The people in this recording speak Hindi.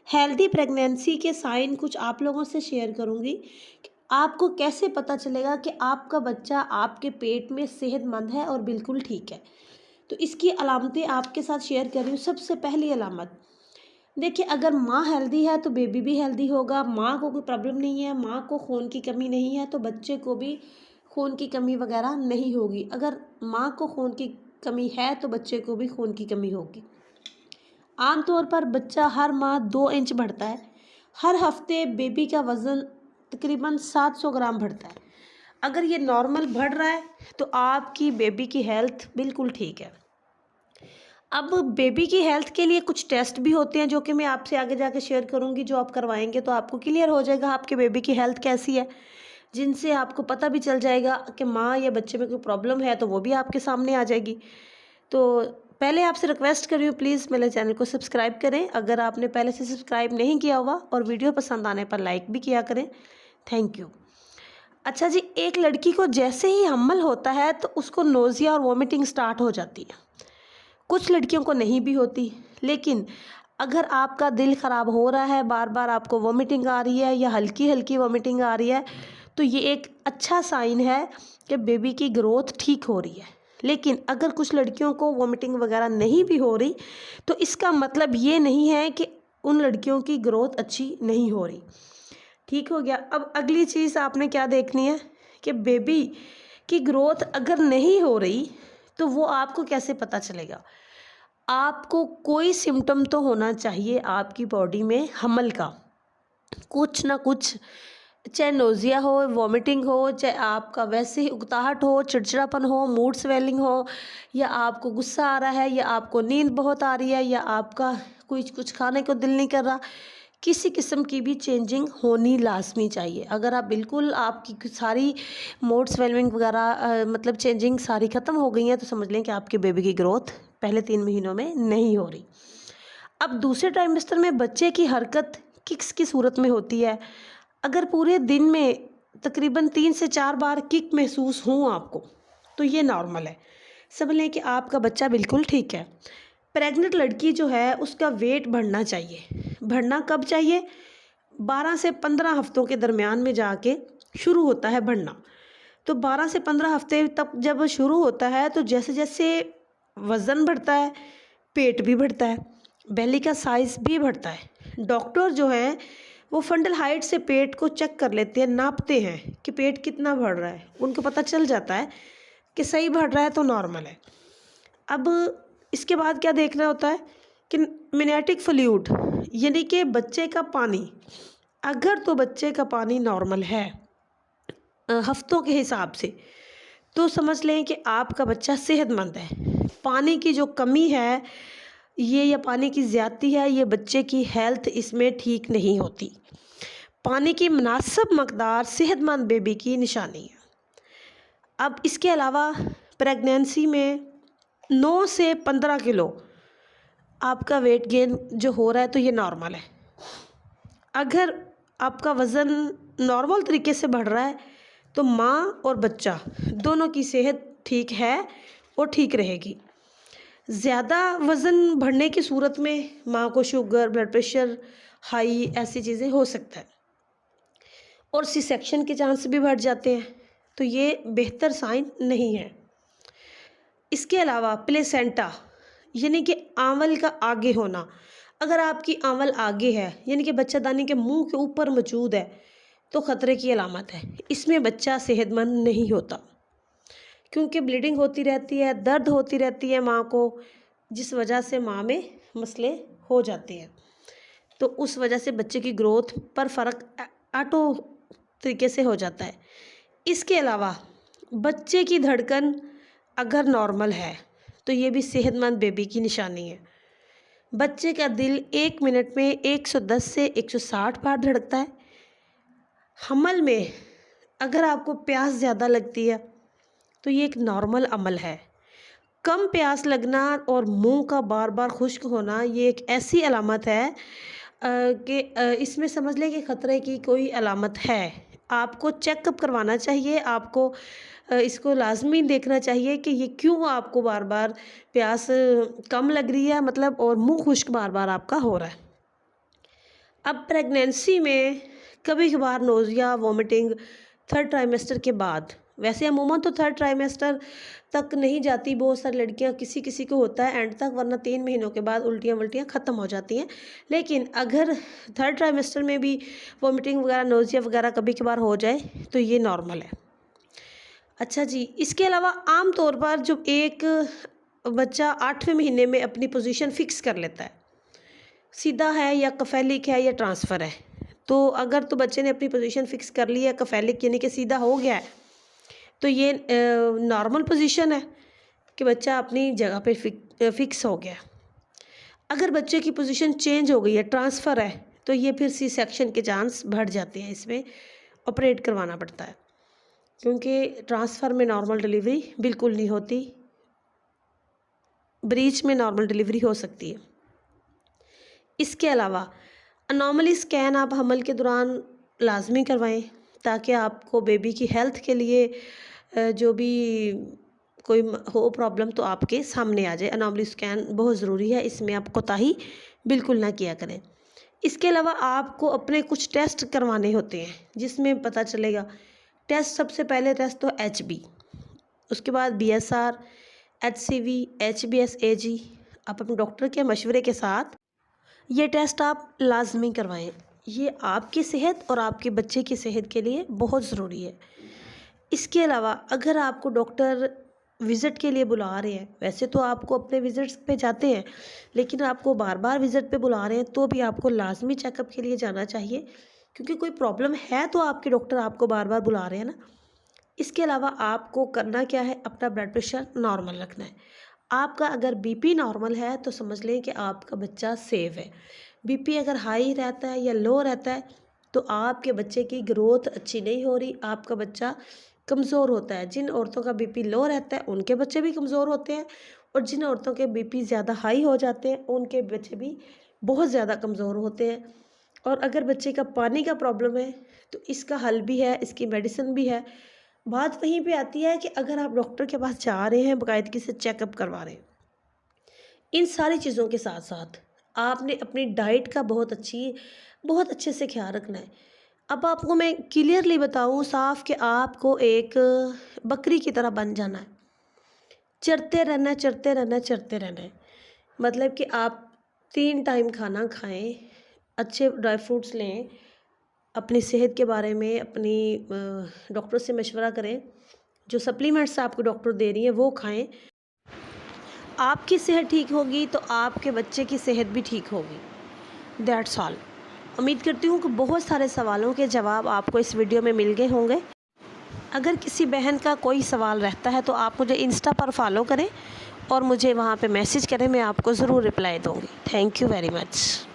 हेल्दी प्रेगनेंसी के साइन कुछ आप लोगों से शेयर करूँगी कि आपको कैसे पता चलेगा कि आपका बच्चा आपके पेट में सेहतमंद है और बिल्कुल ठीक है। तो इसकी अलामतें आपके साथ शेयर कर रही हूँ। सबसे पहली अलामत, देखिए, अगर माँ हेल्दी है तो बेबी भी हेल्दी होगा। माँ को कोई प्रॉब्लम नहीं है, माँ को खून की कमी नहीं है, तो बच्चे को भी खून की कमी वगैरह नहीं होगी। अगर माँ को खून की कमी है तो बच्चे को भी खून की कमी होगी। आमतौर पर बच्चा हर माह 2 इंच बढ़ता है। हर हफ्ते बेबी का वज़न तकरीबन 700 ग्राम बढ़ता है। अगर ये नॉर्मल बढ़ रहा है तो आपकी बेबी की हेल्थ बिल्कुल ठीक है। अब बेबी की हेल्थ के लिए कुछ टेस्ट भी होते हैं जो कि मैं आपसे आगे जाके शेयर करूंगी। जो आप करवाएंगे तो आपको क्लियर हो जाएगा आपके बेबी की हेल्थ कैसी है, जिनसे आपको पता भी चल जाएगा कि माँ या बच्चे में कोई प्रॉब्लम है तो वो भी आपके सामने आ जाएगी। तो पहले आपसे रिक्वेस्ट कर रही हूँ, प्लीज़ मेरे चैनल को सब्सक्राइब करें अगर आपने पहले से सब्सक्राइब नहीं किया हुआ, और वीडियो पसंद आने पर लाइक भी किया करें। Thank you. अच्छा जी, एक लड़की को जैसे ही हम्मल होता है तो उसको नोज़िया और वॉमिटिंग स्टार्ट हो जाती है। कुछ लड़कियों को नहीं भी होती, लेकिन अगर आपका दिल ख़राब हो रहा है, बार बार आपको वॉमिटिंग आ रही है या हल्की हल्की वॉमिटिंग आ रही है, तो ये एक अच्छा साइन है कि बेबी की ग्रोथ ठीक हो रही है। लेकिन अगर कुछ लड़कियों को वॉमिटिंग वगैरह नहीं भी हो रही तो इसका मतलब ये नहीं है कि उन लड़कियों की ग्रोथ अच्छी नहीं हो रही। ठीक हो गया। अब अगली चीज़ आपने क्या देखनी है कि बेबी की ग्रोथ अगर नहीं हो रही तो वो आपको कैसे पता चलेगा। आपको कोई सिम्टम तो होना चाहिए आपकी बॉडी में हमल का, कुछ ना कुछ, चाहे नोज़िया हो, वॉमिटिंग हो, चाहे आपका वैसे ही उकताहट हो, चिड़चिड़ापन हो, मूड स्वेलिंग हो, या आपको गुस्सा आ रहा है, या आपको नींद बहुत आ रही है, या आपका कुछ खाने को दिल नहीं कर रहा। किसी किस्म की भी चेंजिंग होनी लाजमी चाहिए। अगर आप बिल्कुल आपकी सारी मूड स्वेलिंग वगैरह मतलब चेंजिंग सारी ख़त्म हो गई हैं तो समझ लें कि आपके बेबी की ग्रोथ पहले 3 महीनों में नहीं हो रही। अब दूसरे ट्राइमेस्टर में बच्चे की हरकत किक्स की सूरत में होती है। अगर पूरे दिन में तकरीबन 3 से 4 बार किक महसूस हों आपको, तो ये नॉर्मल है। समझ लें कि आपका बच्चा बिल्कुल ठीक है। प्रेग्नेंट लड़की जो है उसका वेट बढ़ना चाहिए। बढ़ना कब चाहिए? 12 से 15 हफ्तों के दरमियान में जाके शुरू होता है बढ़ना। तो 12 से 15 हफ्ते तक जब शुरू होता है तो जैसे जैसे वज़न बढ़ता है, पेट भी बढ़ता है, बेली का साइज़ भी बढ़ता है। डॉक्टर जो हैं वो फंडल हाइट से पेट को चेक कर लेते हैं, नापते हैं कि पेट कितना बढ़ रहा है। उनको पता चल जाता है कि सही बढ़ रहा है तो नॉर्मल है। अब इसके बाद क्या देखना होता है कि मिनेटिक फ्लूइड, यानी कि बच्चे का पानी। अगर तो बच्चे का पानी नॉर्मल है हफ्तों के हिसाब से, तो समझ लें कि आपका बच्चा सेहतमंद है। पानी की जो कमी है ये, या पानी की ज़्यादती है, ये बच्चे की हेल्थ इसमें ठीक नहीं होती। पानी की मुनासिब मकदार सेहतमंद बेबी की निशानी है। अब इसके अलावा प्रेगनेंसी में 9 से 15 किलो आपका वेट गेन जो हो रहा है तो ये नॉर्मल है। अगर आपका वज़न नॉर्मल तरीके से बढ़ रहा है तो माँ और बच्चा दोनों की सेहत ठीक है और ठीक रहेगी। ज़्यादा वज़न बढ़ने की सूरत में माँ को शुगर, ब्लड प्रेशर हाई, ऐसी चीज़ें हो सकता है, और सी सेक्शन के चांस भी बढ़ जाते हैं। तो ये बेहतर साइन नहीं है। इसके अलावा प्लेसेंटा, यानी कि आंवल का आगे होना। अगर आपकी आंवल आगे है, यानी कि बच्चादानी के मुंह के ऊपर मौजूद है, तो ख़तरे की अलामत है। इसमें बच्चा सेहतमंद नहीं होता, क्योंकि ब्लीडिंग होती रहती है, दर्द होती रहती है माँ को, जिस वजह से माँ में मसले हो जाते हैं। तो उस वजह से बच्चे की ग्रोथ पर फ़र्क ऑटो तरीके से हो जाता है। इसके अलावा बच्चे की धड़कन अगर नॉर्मल है तो ये भी सेहतमंद बेबी की निशानी है। बच्चे का दिल 1 मिनट में 110 से 160 बार धड़कता है। हमल में अगर आपको प्यास ज़्यादा लगती है तो ये एक नॉर्मल अमल है। कम प्यास लगना और मुंह का बार बार खुश्क होना ये एक ऐसी अलामत है कि इसमें समझ लें कि ख़तरे की कोई अलामत है। आपको चेकअप करवाना चाहिए। आपको इसको लाजमी देखना चाहिए कि ये क्यों आपको बार बार प्यास कम लग रही है, मतलब, और मुंह खुश्क बार बार आपका हो रहा है। अब प्रेगनेंसी में कभी कभार नोज़िया, वॉमिटिंग 3rd ट्राइमेस्टर के बाद, वैसे अमूमन तो 3rd ट्राइमेस्टर तक नहीं जाती, बहुत सारी लड़कियां, किसी किसी को होता है एंड तक, वरना 3 महीनों के बाद उल्टियाँ वल्टियाँ ख़त्म हो जाती हैं। लेकिन अगर 3rd ट्राइमेस्टर में भी वॉमिटिंग वगैरह, नोज़िया वगैरह कभी कभार हो जाए तो ये नॉर्मल है। अच्छा जी, इसके अलावा आम तौर पर जब एक बच्चा 8वें महीने में अपनी पोजीशन फ़िक्स कर लेता है, सीधा है या कफेलिक है या ट्रांसफ़र है, तो अगर तो बच्चे ने अपनी पोजीशन फ़िक्स कर ली है, कफेलिक यानी कि सीधा हो गया है, तो ये नॉर्मल पोजीशन है कि बच्चा अपनी जगह पे फ़िक्स हो गया। अगर बच्चे की पोजीशन चेंज हो गई है, ट्रांसफ़र है, तो ये फिर सी सेक्शन के चांस बढ़ जाते हैं, इसमें ऑपरेट करवाना पड़ता है, क्योंकि ट्रांसफ़र में नॉर्मल डिलीवरी बिल्कुल नहीं होती, ब्रीच में नॉर्मल डिलीवरी हो सकती है। इसके अलावा अनॉमली स्कैन आप हमल के दौरान लाजमी करवाएं, ताकि आपको बेबी की हेल्थ के लिए जो भी कोई हो प्रॉब्लम तो आपके सामने आ जाए। अनॉमली स्कैन बहुत ज़रूरी है, इसमें आप कोताही बिल्कुल ना किया करें। इसके अलावा आपको अपने कुछ टेस्ट करवाने होते हैं, जिसमें पता चलेगा टेस्ट, सबसे पहले टेस्ट तो HB, उसके बाद BSR, HCV, HBS AG। आप अपने डॉक्टर के मशवरे के साथ ये टेस्ट आप लाजमी करवाएं, ये आपकी सेहत और आपके बच्चे की सेहत के लिए बहुत ज़रूरी है। इसके अलावा अगर आपको डॉक्टर विज़िट के लिए बुला रहे हैं, वैसे तो आपको अपने विज़िट्स पे जाते हैं, लेकिन आपको बार बार विज़िट पे बुला रहे हैं तो भी आपको लाजमी चेकअप के लिए जाना चाहिए, क्योंकि कोई प्रॉब्लम है तो आपके डॉक्टर आपको बार बार बुला रहे हैं ना। इसके अलावा आपको करना क्या है, अपना ब्लड प्रेशर नॉर्मल रखना है। आपका अगर BP नॉर्मल है तो समझ लें कि आपका बच्चा सेफ है। BP अगर हाई रहता है या लो रहता है तो आपके बच्चे की ग्रोथ अच्छी नहीं हो रही, आपका बच्चा कमज़ोर होता है। जिन औरतों का BP लो रहता है उनके बच्चे भी कमज़ोर होते हैं, और जिन औरतों के BP ज़्यादा हाई हो जाते हैं उनके बच्चे भी बहुत ज़्यादा कमज़ोर होते हैं। और अगर बच्चे का पानी का प्रॉब्लम है तो इसका हल भी है, इसकी मेडिसिन भी है। बात वहीं पे आती है कि अगर आप डॉक्टर के पास जा रहे हैं, बाकायदगी से चेकअप करवा रहे हैं, इन सारी चीज़ों के साथ साथ आपने अपनी डाइट का बहुत अच्छे से ख्याल रखना है। अब आपको मैं क्लियरली बताऊं साफ कि आपको एक बकरी की तरह बन जाना है, चरते रहना, चरते रहना, चरते रहना है। मतलब कि आप 3 टाइम खाना खाएं, अच्छे ड्राई फ्रूट्स लें, अपनी सेहत के बारे में अपनी डॉक्टर से मशवरा करें, जो सप्लीमेंट्स आपको डॉक्टर दे रही हैं वो खाएं। आपकी सेहत ठीक होगी तो आपके बच्चे की सेहत भी ठीक होगी। That's all. उम्मीद करती हूँ कि बहुत सारे सवालों के जवाब आपको इस वीडियो में मिल गए होंगे। अगर किसी बहन का कोई सवाल रहता है तो आप मुझे इंस्टा पर फॉलो करें और मुझे वहाँ पे मैसेज करें, मैं आपको ज़रूर रिप्लाई दूँगी। Thank you very much.